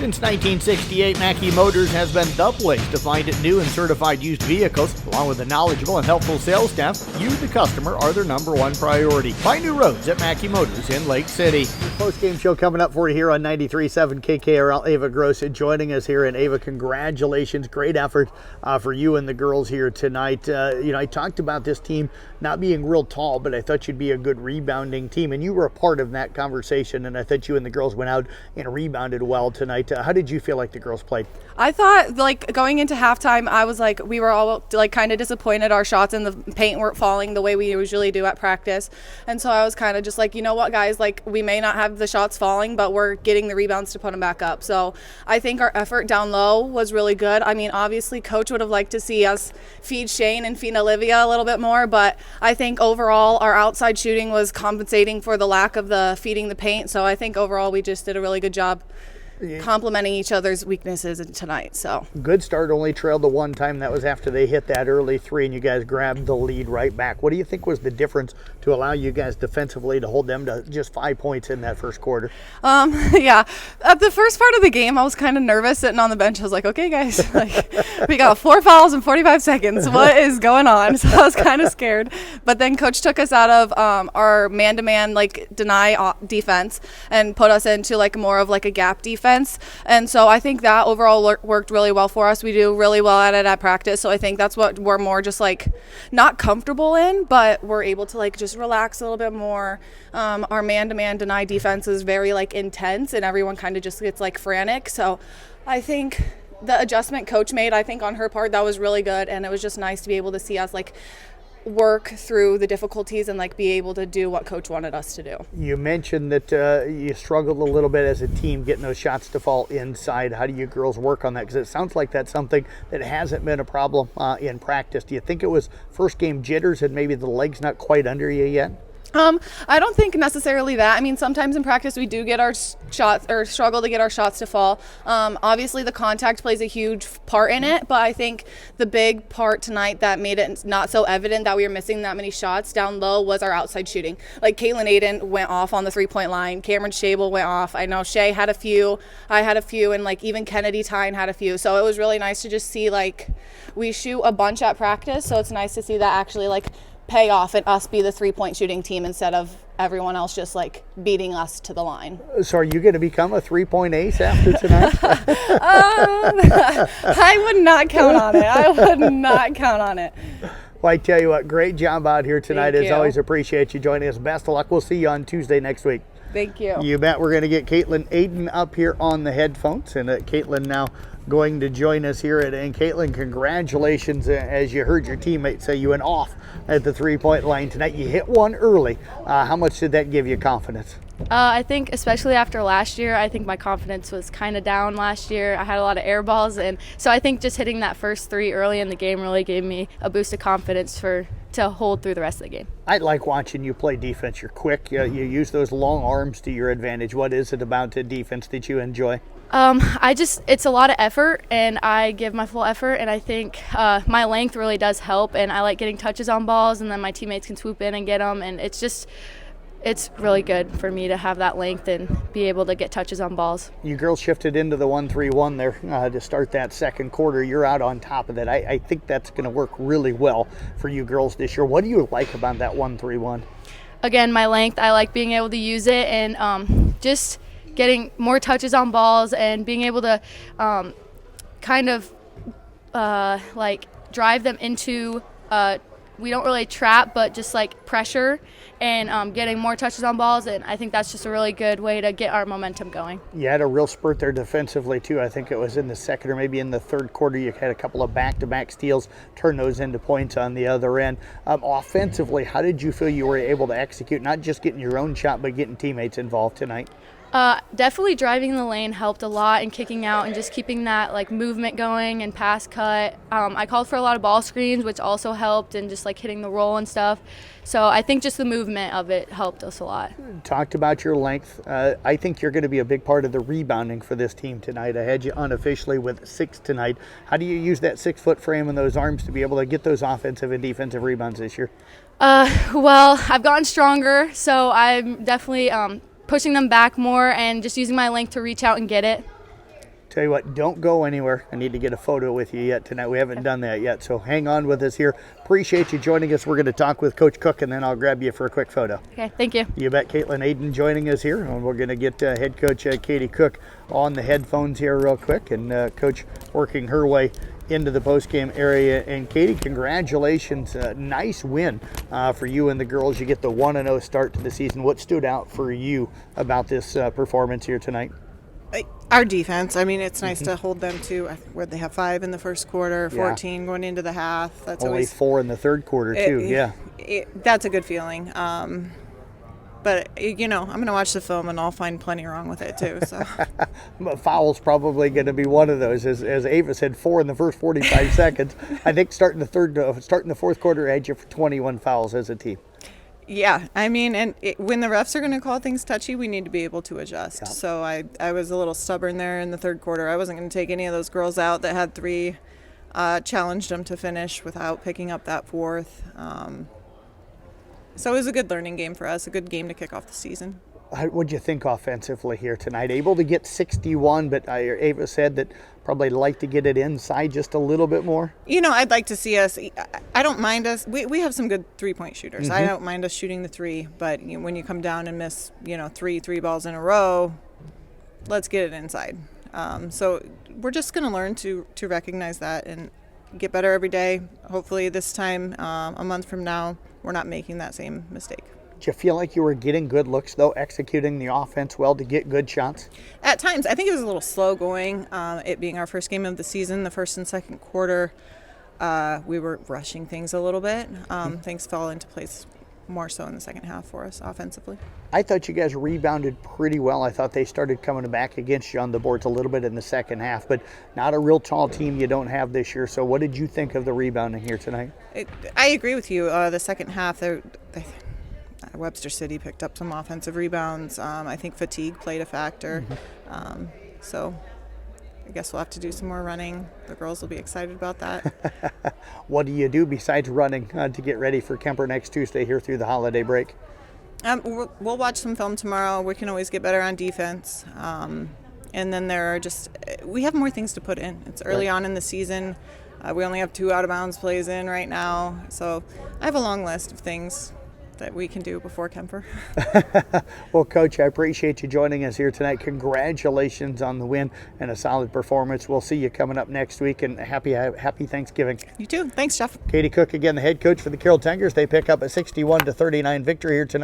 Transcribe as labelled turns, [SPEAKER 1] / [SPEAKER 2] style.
[SPEAKER 1] Since 1968, Mackey Motors has been the place to find new and certified used vehicles. Along with a knowledgeable and helpful sales staff, you, the customer, are their number one priority. Find new roads at Mackey Motors in Lake City. Post-game show coming up for you here on 93.7 KKRL. Ava Gross joining us here. And Ava, congratulations. Great effort for you and the girls here tonight. I talked about this team not being real tall, but I thought you'd be a good rebounding team. And you were a part of that conversation, and I thought you and the girls went out and rebounded well tonight. How did you feel like the girls played?
[SPEAKER 2] I thought, going into halftime, I was we were all kind of disappointed our shots in the paint weren't falling the way we usually do at practice. And so I was kind of just you know what, guys, we may not have the shots falling, but we're getting the rebounds to put them back up. So I think our effort down low was really good. I mean, obviously, Coach would have liked to see us feed Shane and feed Olivia a little bit more, but I think overall our outside shooting was compensating for the lack of the feeding the paint. So I think overall we just did a really good job complementing each other's weaknesses tonight. So
[SPEAKER 1] good start, only trailed the one time. That was after they hit that early three and you guys grabbed the lead right back. What do you think was the difference to allow you guys defensively to hold them to just 5 points in that first quarter?
[SPEAKER 2] Yeah, at the first part of the game I was kind of nervous sitting on the bench. I was like, okay guys, we got 4 fouls in 45 seconds, what is going on? So I was kind of scared, but then Coach took us out of our man-to-man deny defense and put us into more of a gap defense. And so I think that overall worked really well for us. We do really well at it at practice. So I think that's what we're more just not comfortable in, but we're able to just relax a little bit more. Our man-to-man deny defense is very intense and everyone kind of just gets frantic. So I think the adjustment Coach made, I think on her part, that was really good. And it was just nice to be able to see us work through the difficulties and be able to do what Coach wanted us to do.
[SPEAKER 1] You mentioned that you struggled a little bit as a team getting those shots to fall inside. How do you girls work on that? Because it sounds like that's something that hasn't been a problem in practice. Do you think it was first game jitters and maybe the legs not quite under you yet?
[SPEAKER 2] I don't think necessarily that. I mean, sometimes in practice we do get our shots or struggle to get our shots to fall. Obviously the contact plays a huge part in it, but I think the big part tonight that made it not so evident that we were missing that many shots down low was our outside shooting. Katelyn Aden went off on the 3-point line. Cameron Shable went off. I know Shay had a few. I had a few, and even Kennedy Tyne had a few. So it was really nice to just see we shoot a bunch at practice. So it's nice to see that actually pay off and us be the 3-point shooting team instead of everyone else just beating us to the line.
[SPEAKER 1] So are you going to become a 3-point ace after tonight?
[SPEAKER 2] I would not count on it. I would not count on it.
[SPEAKER 1] Well, I tell you what, great job out here tonight.
[SPEAKER 2] Thank
[SPEAKER 1] As
[SPEAKER 2] you.
[SPEAKER 1] always, appreciate you joining us. Best of luck. We'll see you on Tuesday next week.
[SPEAKER 2] Thank you.
[SPEAKER 1] You bet. We're going to get Katelyn Aden up here on the headphones, and Katelyn now going to join us here. And Katelyn, congratulations. As you heard your teammate say, you went off at the 3-point line tonight. You hit one early. How much did that give you confidence?
[SPEAKER 3] I think especially after last year, I think my confidence was kind of down last year. I had a lot of air balls, and so I think just hitting that first 3 early in the game really gave me a boost of confidence to hold through the rest of the game.
[SPEAKER 1] I like watching you play defense. You're quick. You use those long arms to your advantage. What is it about the defense that you enjoy?
[SPEAKER 3] It's a lot of effort, and I give my full effort, and I think my length really does help, and I like getting touches on balls, and then my teammates can swoop in and get them, and it's really good for me to have that length and be able to get touches on balls.
[SPEAKER 1] You girls shifted into the 1-3-1 there to start that second quarter. You're out on top of that. I think that's going to work really well for you girls this year. What do you like about that 1-3-1?
[SPEAKER 3] Again, my length. I like being able to use it and just getting more touches on balls and being able to drive them into we don't really trap, but just pressure and getting more touches on balls, and I think that's just a really good way to get our momentum going.
[SPEAKER 1] You had a real spurt there defensively too. I think it was in the second or maybe in the third quarter. You had a couple of back-to-back steals, turn those into points on the other end. Offensively, how did you feel you were able to execute, not just getting your own shot, but getting teammates involved tonight?
[SPEAKER 3] Definitely driving the lane helped a lot, and kicking out and just keeping that movement going and pass cut. I called for a lot of ball screens, which also helped, and just hitting the roll and stuff. So I think just the movement of it helped us a lot.
[SPEAKER 1] Talked about your length. I think you're going to be a big part of the rebounding for this team tonight. I had you unofficially with 6 tonight. How do you use that 6-foot frame and those arms to be able to get those offensive and defensive rebounds this year?
[SPEAKER 3] Well, I've gotten stronger, so I'm definitely pushing them back more and just using my length to reach out and get it.
[SPEAKER 1] Tell you what, don't go anywhere. I need to get a photo with you yet tonight. We haven't done that yet, so hang on with us here. Appreciate you joining us. We're going to talk with Coach Kock, and then I'll grab you for a quick photo.
[SPEAKER 3] Okay, thank you.
[SPEAKER 1] You bet. Katelyn, Aden joining us here, and we're going to get head coach Katie Kock on the headphones here real quick, and coach working her way into the post-game area. And Katie, congratulations. Nice win for you and the girls. You get the 1-0 start to the season. What stood out for you about this performance here tonight?
[SPEAKER 4] Our defense. I mean, it's nice to hold them to where they have 5 in the first quarter, 14 going into the half. That's
[SPEAKER 1] only
[SPEAKER 4] always
[SPEAKER 1] 4 in the third quarter too.
[SPEAKER 4] That's a good feeling. But I'm going to watch the film and I'll find plenty wrong with it too. So,
[SPEAKER 1] but foul's probably going to be one of those. As Ava said, 4 in the first 45 seconds. I think starting the fourth quarter, had you for 21 fouls as a team.
[SPEAKER 4] Yeah, I mean, and when the refs are going to call things touchy, we need to be able to adjust. Yeah. So I was a little stubborn there in the third quarter. I wasn't going to take any of those girls out that had 3, challenged them to finish without picking up that fourth. So it was a good learning game for us, a good game to kick off the season.
[SPEAKER 1] What'd you think offensively here tonight? Able to get 61, but Ava said that probably like to get it inside just a little bit more.
[SPEAKER 4] I'd like to see us. I don't mind us. We have some good 3-point shooters. Mm-hmm. I don't mind us shooting the 3, but when you come down and miss, 3 balls in a row, let's get it inside. So we're just going to learn to recognize that and get better every day. Hopefully this time, a month from now, we're not making that same mistake.
[SPEAKER 1] Did you feel like you were getting good looks, though, executing the offense well to get good shots?
[SPEAKER 4] At times. I think it was a little slow going. It being our first game of the season, the first and second quarter, we were rushing things a little bit. Things fell into place more so in the second half for us offensively.
[SPEAKER 1] I thought you guys rebounded pretty well. I thought they started coming back against you on the boards a little bit in the second half, but not a real tall team you don't have this year. So what did you think of the rebounding here tonight?
[SPEAKER 4] I agree with you. The second half, Webster City picked up some offensive rebounds. I think fatigue played a factor. So I guess we'll have to do some more running. The girls will be excited about that.
[SPEAKER 1] What do you do besides running to get ready for Kemper next Tuesday here through the holiday break?
[SPEAKER 4] We'll watch some film tomorrow. We can always get better on defense. And then we have more things to put in. It's early on in the season. We only have 2 out-of-bounds plays in right now. So I have a long list of things that we can do before Kemper.
[SPEAKER 1] Well, Coach, I appreciate you joining us here tonight. Congratulations on the win and a solid performance. We'll see you coming up next week, and happy Thanksgiving.
[SPEAKER 4] You too. Thanks, Jeff.
[SPEAKER 1] Katie Kock again, the head coach for the Carroll Tigers. They pick up a 61-39 victory here tonight.